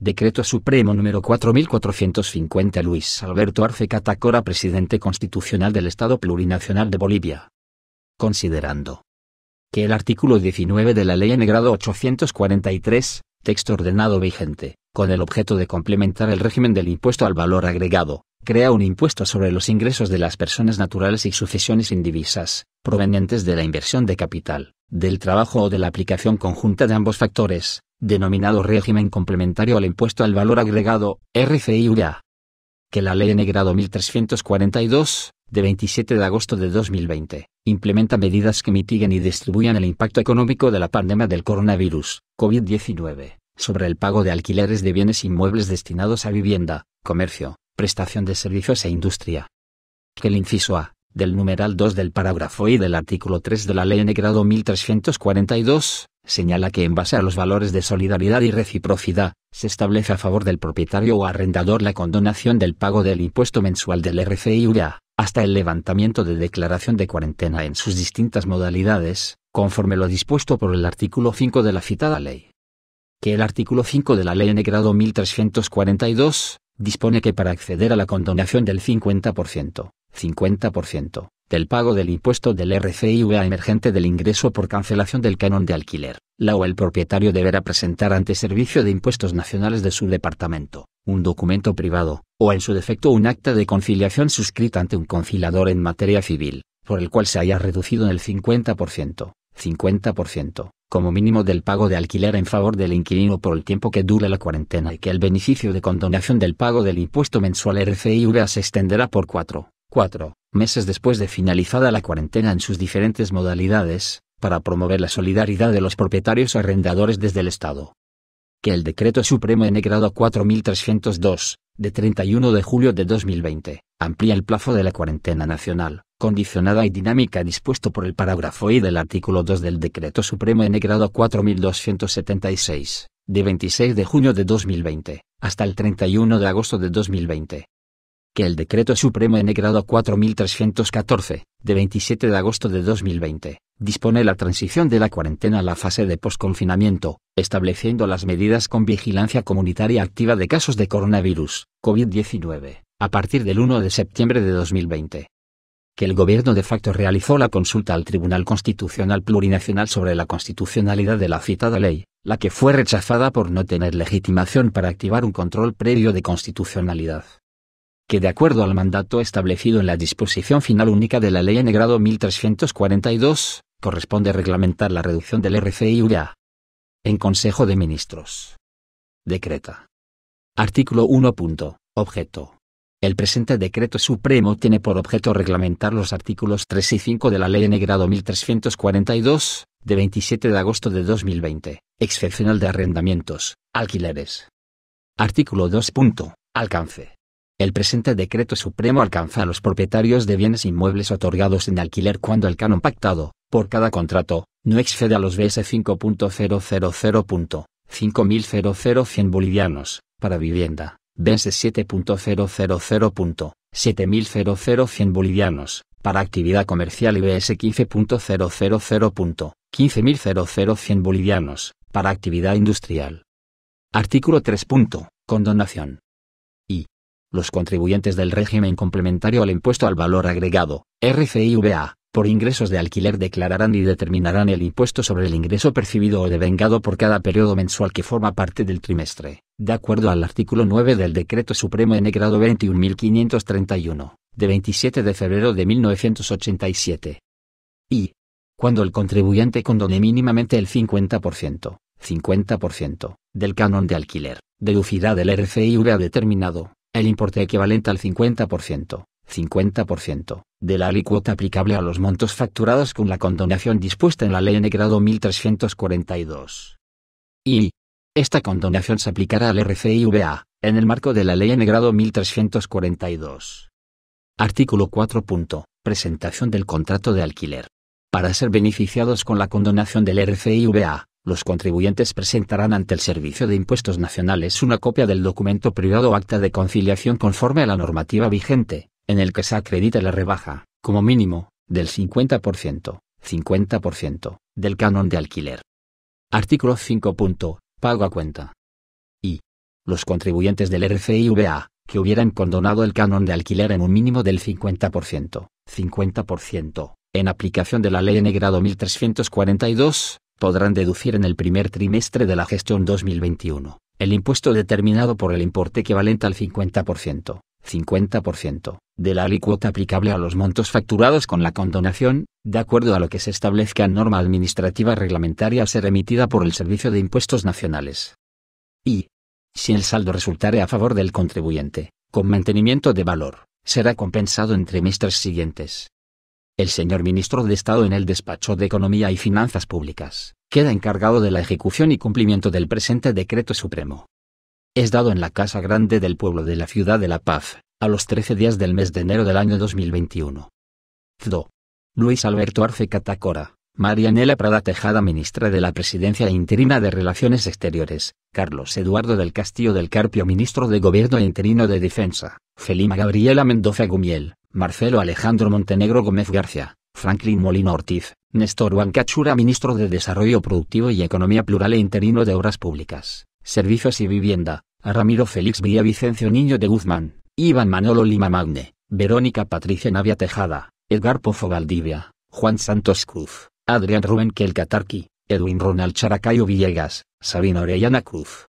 Decreto Supremo número 4450. Luis Alberto Arce Catacora, presidente constitucional del Estado Plurinacional de Bolivia. Considerando que el artículo 19 de la Ley N. grado 843, texto ordenado vigente, con el objeto de complementar el régimen del impuesto al valor agregado, crea un impuesto sobre los ingresos de las personas naturales y sucesiones indivisas, provenientes de la inversión de capital, del trabajo o de la aplicación conjunta de ambos factores, denominado régimen complementario al impuesto al valor agregado, RCI-UVA. Que la Ley N. grado 1342, de 27 de agosto de 2020, implementa medidas que mitiguen y distribuyan el impacto económico de la pandemia del coronavirus, COVID-19, sobre el pago de alquileres de bienes inmuebles destinados a vivienda, comercio, prestación de servicios e industria. Que el inciso A, del numeral 2 del parágrafo I del artículo 3 de la Ley N. grado 1342, señala que en base a los valores de solidaridad y reciprocidad, se establece a favor del propietario o arrendador la condonación del pago del impuesto mensual del RCI-UVA, hasta el levantamiento de declaración de cuarentena en sus distintas modalidades, conforme lo dispuesto por el artículo 5 de la citada ley. Que el artículo 5 de la Ley N. grado 1342, dispone que para acceder a la condonación del 50%, del pago del impuesto del RCI-UVA emergente del ingreso por cancelación del canon de alquiler, la o el propietario deberá presentar ante Servicio de Impuestos Nacionales de su departamento, un documento privado, o en su defecto un acta de conciliación suscrita ante un conciliador en materia civil, por el cual se haya reducido en el 50%, como mínimo del pago de alquiler en favor del inquilino por el tiempo que dure la cuarentena, y que el beneficio de condonación del pago del impuesto mensual RCI-UVA se extenderá por 4 meses después de finalizada la cuarentena en sus diferentes modalidades, para promover la solidaridad de los propietarios o arrendadores desde el Estado. Que el Decreto Supremo N. grado 4302, de 31 de julio de 2020, amplía el plazo de la cuarentena nacional, condicionada y dinámica dispuesto por el parágrafo I del artículo 2 del Decreto Supremo N. grado 4276, de 26 de junio de 2020, hasta el 31 de agosto de 2020. Que el Decreto Supremo N. grado 4314, de 27 de agosto de 2020, dispone la transición de la cuarentena a la fase de posconfinamiento, estableciendo las medidas con vigilancia comunitaria activa de casos de coronavirus, COVID-19, a partir del 1 de septiembre de 2020. Que el Gobierno de facto realizó la consulta al Tribunal Constitucional Plurinacional sobre la constitucionalidad de la citada ley, la que fue rechazada por no tener legitimación para activar un control previo de constitucionalidad. Que de acuerdo al mandato establecido en la disposición final única de la Ley N. grado 1342, corresponde reglamentar la reducción del RCI-UVA. En Consejo de Ministros. Decreta. Artículo 1. Objeto. El presente Decreto Supremo tiene por objeto reglamentar los artículos 3 y 5 de la Ley N. grado 1342, de 27 de agosto de 2020, excepcional de arrendamientos, alquileres. Artículo 2. Alcance. El presente Decreto Supremo alcanza a los propietarios de bienes inmuebles otorgados en alquiler cuando el canon pactado, por cada contrato, no excede a los BS 5.000.5.100 bolivianos, para vivienda, BS 7.000.7.100 bolivianos, para actividad comercial y BS 15.000.15.100 bolivianos, para actividad industrial. Artículo 3. Condonación. Los contribuyentes del régimen complementario al impuesto al valor agregado, RCI-UVA, por ingresos de alquiler declararán y determinarán el impuesto sobre el ingreso percibido o devengado por cada periodo mensual que forma parte del trimestre, de acuerdo al artículo 9 del Decreto Supremo N. grado 21.531, de 27 de febrero de 1987. Y, cuando el contribuyente condone mínimamente el 50%, del canon de alquiler, deducirá del RCI-UVA determinado el importe equivalente al 50%, de la alícuota aplicable a los montos facturados con la condonación dispuesta en la Ley N. grado 1342. Y esta condonación se aplicará al RCI-UVA, en el marco de la Ley N. grado 1342. Artículo 4. Presentación del contrato de alquiler. Para ser beneficiados con la condonación del RCI-UVA, los contribuyentes presentarán ante el Servicio de Impuestos Nacionales una copia del documento privado o acta de conciliación conforme a la normativa vigente, en el que se acredita la rebaja, como mínimo, del 50%, del canon de alquiler. Artículo 5. Pago a cuenta. los contribuyentes del RCIVA, que hubieran condonado el canon de alquiler en un mínimo del 50%, en aplicación de la Ley N grado 1342, podrán deducir en el primer trimestre de la gestión 2021, el impuesto determinado por el importe equivalente al 50%, de la alícuota aplicable a los montos facturados con la condonación, de acuerdo a lo que se establezca en norma administrativa reglamentaria a ser emitida por el Servicio de Impuestos Nacionales. Y, si el saldo resultare a favor del contribuyente, con mantenimiento de valor, será compensado en trimestres siguientes. El señor Ministro de Estado en el Despacho de Economía y Finanzas Públicas, queda encargado de la ejecución y cumplimiento del presente Decreto Supremo. Es dado en la Casa Grande del Pueblo de la Ciudad de La Paz, a los 13 días del mes de enero del año 2021. CDO. Luis Alberto Arce Catacora, Marianela Prada Tejada Ministra de la Presidencia e Interina de Relaciones Exteriores, Carlos Eduardo del Castillo del Carpio Ministro de Gobierno e Interino de Defensa, Felima Gabriela Mendoza Gumiel, Marcelo Alejandro Montenegro Gómez García, Franklin Molina Ortiz, Néstor Huancachura Ministro de Desarrollo Productivo y Economía Plural e Interino de Obras Públicas, Servicios y Vivienda, a Ramiro Félix Villavicencio Niño de Guzmán, Iván Manolo Lima Magne, Verónica Patricia Navia Tejada, Edgar Pozo Valdivia, Juan Santos Cruz, Adrián Rubén Kelcatarqui, Edwin Ronald Characayo Villegas, Sabina Orellana Cruz.